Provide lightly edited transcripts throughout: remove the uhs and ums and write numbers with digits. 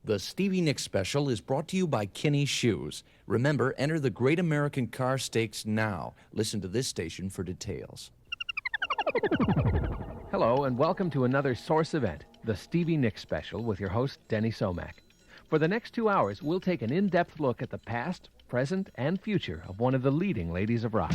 The Stevie Nicks special is brought to you by Kinney Shoes. Remember, enter the Great American Car Stakes now. Listen to this station for details. Hello, and welcome to another Source event, the Stevie Nicks special with your host, Denny Somack. For the next 2 hours, we'll take an in-depth look at the past, present, and future of one of the leading ladies of rock.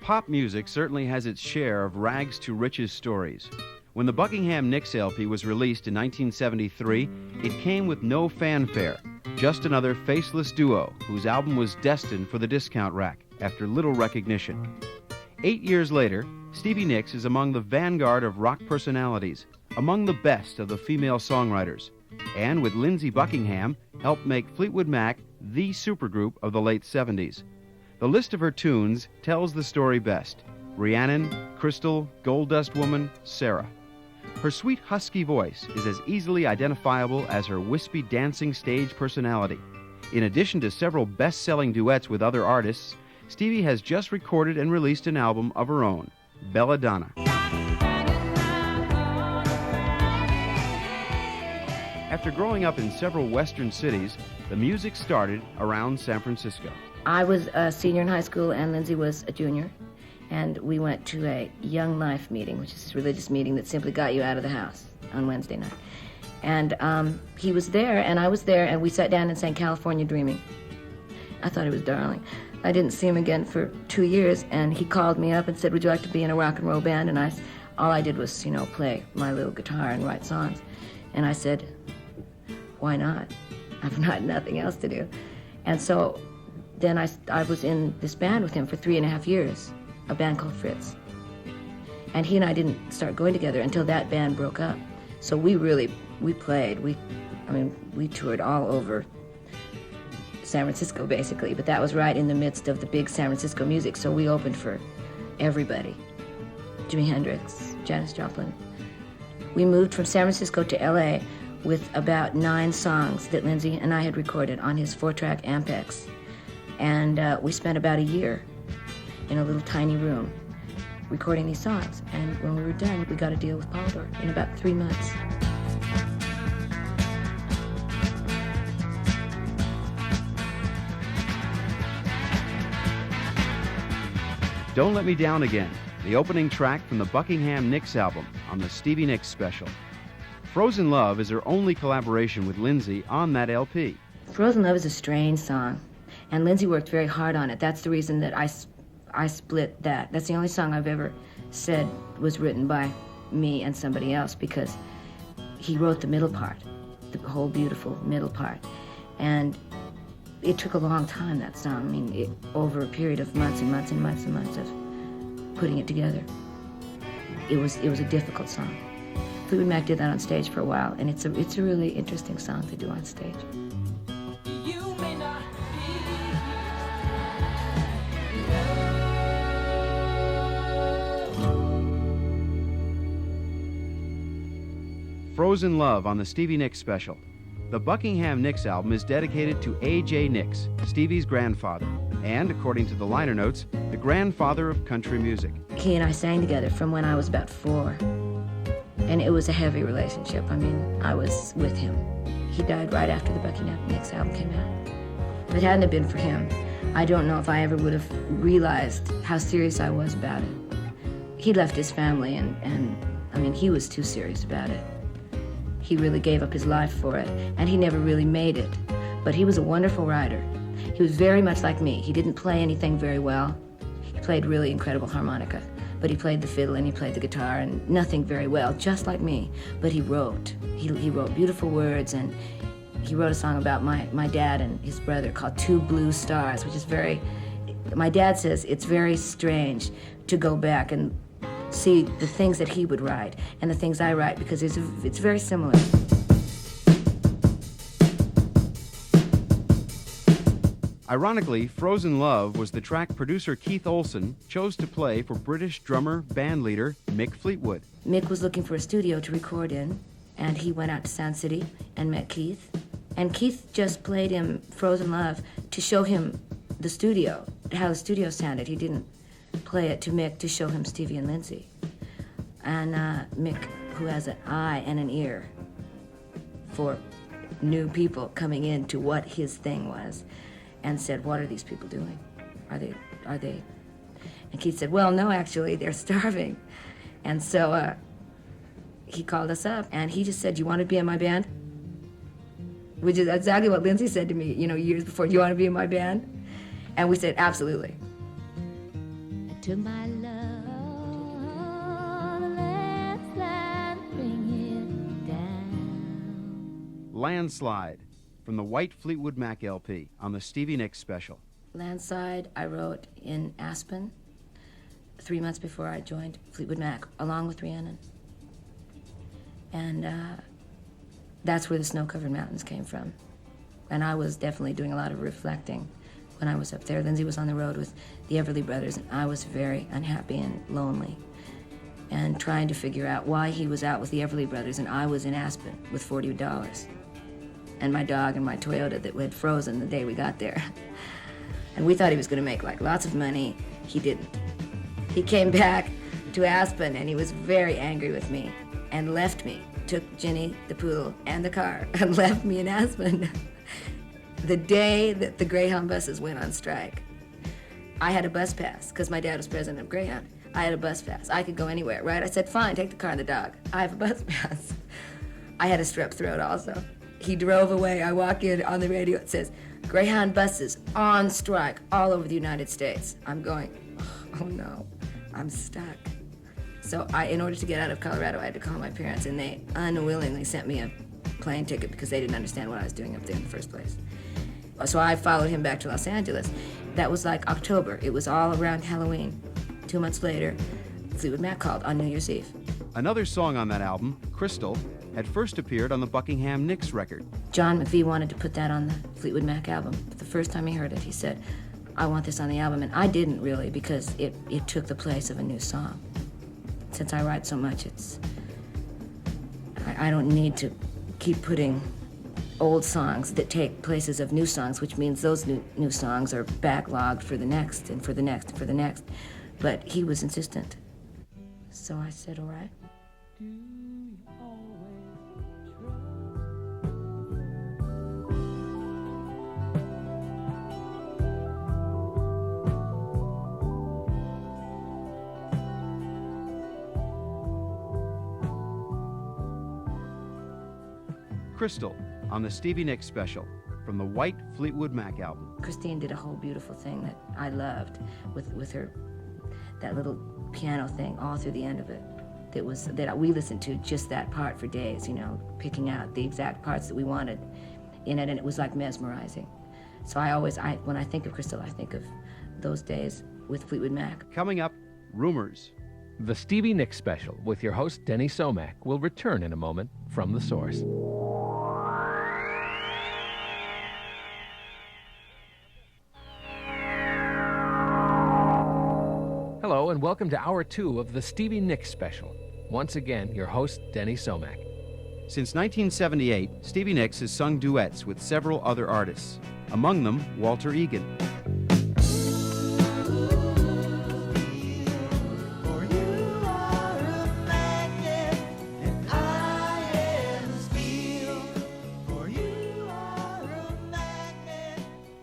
Pop music certainly has its share of rags to riches stories. When the Buckingham Nicks LP was released in 1973, it came with no fanfare, just another faceless duo whose album was destined for the discount rack after little recognition. 8 years later, Stevie Nicks is among the vanguard of rock personalities, among the best of the female songwriters, and with Lindsey Buckingham, helped make Fleetwood Mac the supergroup of the late 70s. The list of her tunes tells the story best. Rhiannon, Crystal, Gold Dust Woman, Sarah. Her sweet husky voice is as easily identifiable as her wispy dancing stage personality. In addition to several best-selling duets with other artists, Stevie has just recorded and released an album of her own, Belladonna. After growing up in several western cities, the music started around San Francisco. I was a senior in high school and Lindsay was a junior, and we went to a Young Life meeting, which is a religious meeting that simply got you out of the house on Wednesday night. And he was there and I was there, and we sat down and sang California Dreaming. I thought he was darling. I didn't see him again for 2 years, and he called me up and said, would you like to be in a rock and roll band? And all I did was, play my little guitar and write songs. And I said, why not? I've got nothing else to do. And so then I was in this band with him for 3.5 years, a band called Fritz. And he and I didn't start going together until that band broke up. So we played. We toured all over San Francisco, basically, but that was right in the midst of the big San Francisco music, so we opened for everybody. Jimi Hendrix, Janis Joplin. We moved from San Francisco to LA with about 9 songs that Lindsay and I had recorded on his 4-track Ampex. And we spent about a year in a little tiny room recording these songs. And when we were done, we got a deal with Polydor in about 3 months. Don't Let Me Down Again, the opening track from the Buckingham Nicks album on the Stevie Nicks special. Frozen Love is her only collaboration with Lindsay on that LP. Frozen Love is a strange song, and Lindsay worked very hard on it. That's the reason that I split that. That's the only song I've ever said was written by me and somebody else, because he wrote the middle part, the whole beautiful middle part. And it took a long time, that song. Over a period of months and months and months and months of putting it together. It was a difficult song. Fleetwood Mac did that on stage for a while, and it's a really interesting song to do on stage. Frozen Love on the Stevie Nicks special. The Buckingham Nicks album is dedicated to A.J. Nicks, Stevie's grandfather. and, according to the liner notes, the grandfather of country music. He and I sang together from when I was about 4. And it was a heavy relationship. I mean, I was with him. He died right after the Buckingham Nicks album came out. If it hadn't have been for him, I don't know if I ever would have realized how serious I was about it. He left his family, and I mean, he was too serious about it. He really gave up his life for it, and he never really made it. But he was a wonderful writer. He was very much like me. He didn't play anything very well. He played really incredible harmonica, but he played the fiddle and he played the guitar and nothing very well, just like me. But he wrote. He wrote beautiful words, and he wrote a song about my dad and his brother called Two Blue Stars, which is very, my dad says it's very strange to go back and see the things that he would write and the things I write, because it's very similar. Ironically, Frozen Love was the track producer Keith Olsen chose to play for British drummer bandleader Mick Fleetwood. Mick was looking for a studio to record in, and he went out to Sound City and met Keith. And Keith just played him Frozen Love to show him the studio, how the studio sounded. He didn't play it to Mick to show him Stevie and Lindsay. And Mick, who has an eye and an ear for new people coming into what his thing was, and said, "What are these people doing? Are they? And Keith said, "Well, no, actually, they're starving." And so he called us up, and he just said, "You want to be in my band?" Which is exactly what Lindsay said to me, years before. "Do you want to be in my band?" And we said, "Absolutely." I took my love, landslide, bring it down. Landslide, from the White Fleetwood Mac LP on the Stevie Nicks special. Landslide I wrote in Aspen 3 months before I joined Fleetwood Mac, along with Rhiannon. And that's where the Snow-Covered Mountains came from. And I was definitely doing a lot of reflecting when I was up there. Lindsay was on the road with the Everly Brothers, and I was very unhappy and lonely, and trying to figure out why he was out with the Everly Brothers and I was in Aspen with $40. And my dog and my Toyota that had frozen the day we got there. And we thought he was going to make lots of money. He didn't. He came back to Aspen and he was very angry with me and left me, took Ginny, the poodle, and the car and left me in Aspen. The day that the Greyhound buses went on strike, I had a bus pass because my dad was president of Greyhound. I had a bus pass. I could go anywhere, right? I said, "Fine, take the car and the dog. I have a bus pass." I had a strep throat also. He drove away. I walk in, on the radio it says, "Greyhound buses on strike all over the United States." I'm going, oh no, I'm stuck. So in order to get out of Colorado, I had to call my parents, and they unwillingly sent me a plane ticket because they didn't understand what I was doing up there in the first place. So I followed him back to Los Angeles. That was like October. It was all around Halloween. 2 months later, Fleetwood Mac called on New Year's Eve. Another song on that album, Crystal, had first appeared on the Buckingham Nicks record. John McVie wanted to put that on the Fleetwood Mac album. But the first time he heard it, he said, "I want this on the album." And I didn't really, because it took the place of a new song. Since I write so much, I don't need to keep putting old songs that take places of new songs, which means those new songs are backlogged for the next and for the next and for the next. But he was insistent. So I said, "All right." Crystal on the Stevie Nicks special from the White Fleetwood Mac album. Christine did a whole beautiful thing that I loved with her, that little piano thing all through the end of it. That we listened to just that part for days, picking out the exact parts that we wanted in it, and it was like mesmerizing. So when I think of Crystal, I think of those days with Fleetwood Mac. Coming up, Rumors. The Stevie Nicks special with your host, Denny Somack, will return in a moment from the source. Hello, and welcome to Hour 2 of the Stevie Nicks special. Once again, your host, Denny Somack. Since 1978, Stevie Nicks has sung duets with several other artists, among them Walter Egan.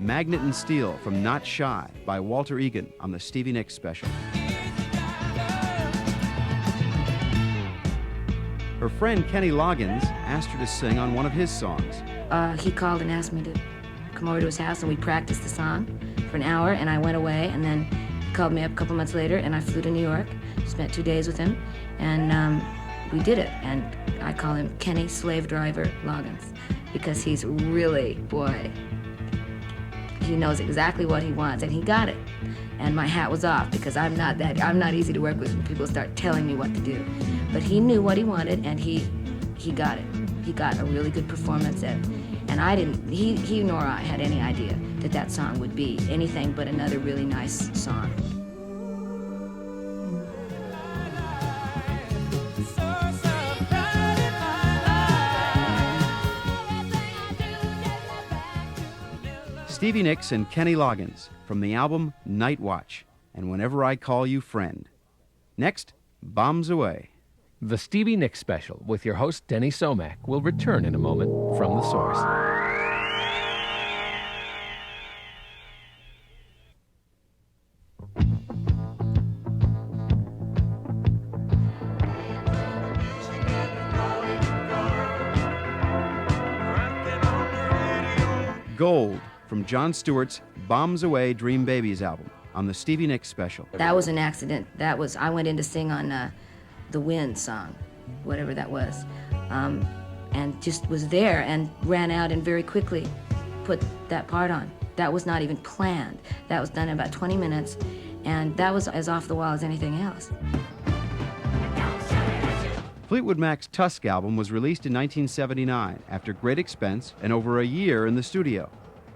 Magnet and Steel from Not Shy by Walter Egan on the Stevie Nicks Special. Her friend Kenny Loggins asked her to sing on one of his songs. He called and asked me to come over to his house, and we practiced the song for an hour, and I went away, and then he called me up a couple months later, and I flew to New York, spent 2 days with him, and we did it. And I call him Kenny Slave Driver Loggins, because he's really, boy, he knows exactly what he wants, and he got it. And my hat was off, because I'm not easy to work with when people start telling me what to do. But he knew what he wanted, and he got it. He got a really good performance, and I didn't, he nor I had any idea that that song would be anything but another really nice song. Stevie Nicks and Kenny Loggins from the album Night Watch and Whenever I Call You Friend. Next, Bombs Away. The Stevie Nicks Special with your host, Denny Somack, will return in a moment from the source. Gold from Jon Stewart's Bombs Away Dream Babies album on the Stevie Nicks Special. That was an accident. I went in to sing on the Wind song, whatever that was, and just was there and ran out and very quickly put that part on. That was not even planned. That was done in about 20 minutes, and that was as off the wall as anything else. Fleetwood Mac's Tusk album was released in 1979 after great expense and over a year in the studio.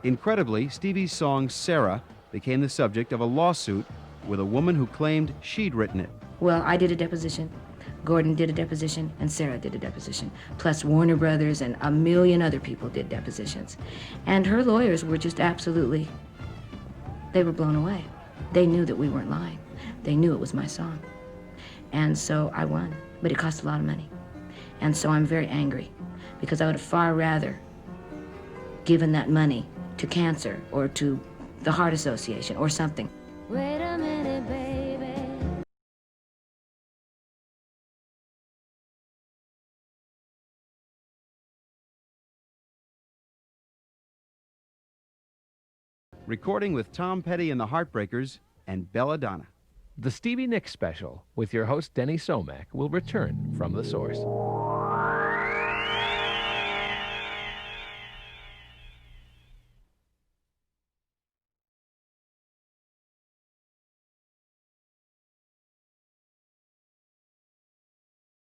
Incredibly, Stevie's song Sarah became the subject of a lawsuit with a woman who claimed she'd written it. Well, I did a deposition, Gordon did a deposition, and Sarah did a deposition. Plus Warner Brothers and a million other people did depositions. And her lawyers were just absolutely, they were blown away. They knew that we weren't lying. They knew it was my song. And so I won, but it cost a lot of money. And so I'm very angry, because I would have far rather given that money to cancer or to the Heart Association or something. Wait a minute, baby. Recording with Tom Petty and the Heartbreakers and Belladonna. The Stevie Nicks Special with your host, Denny Somack, will return from the source.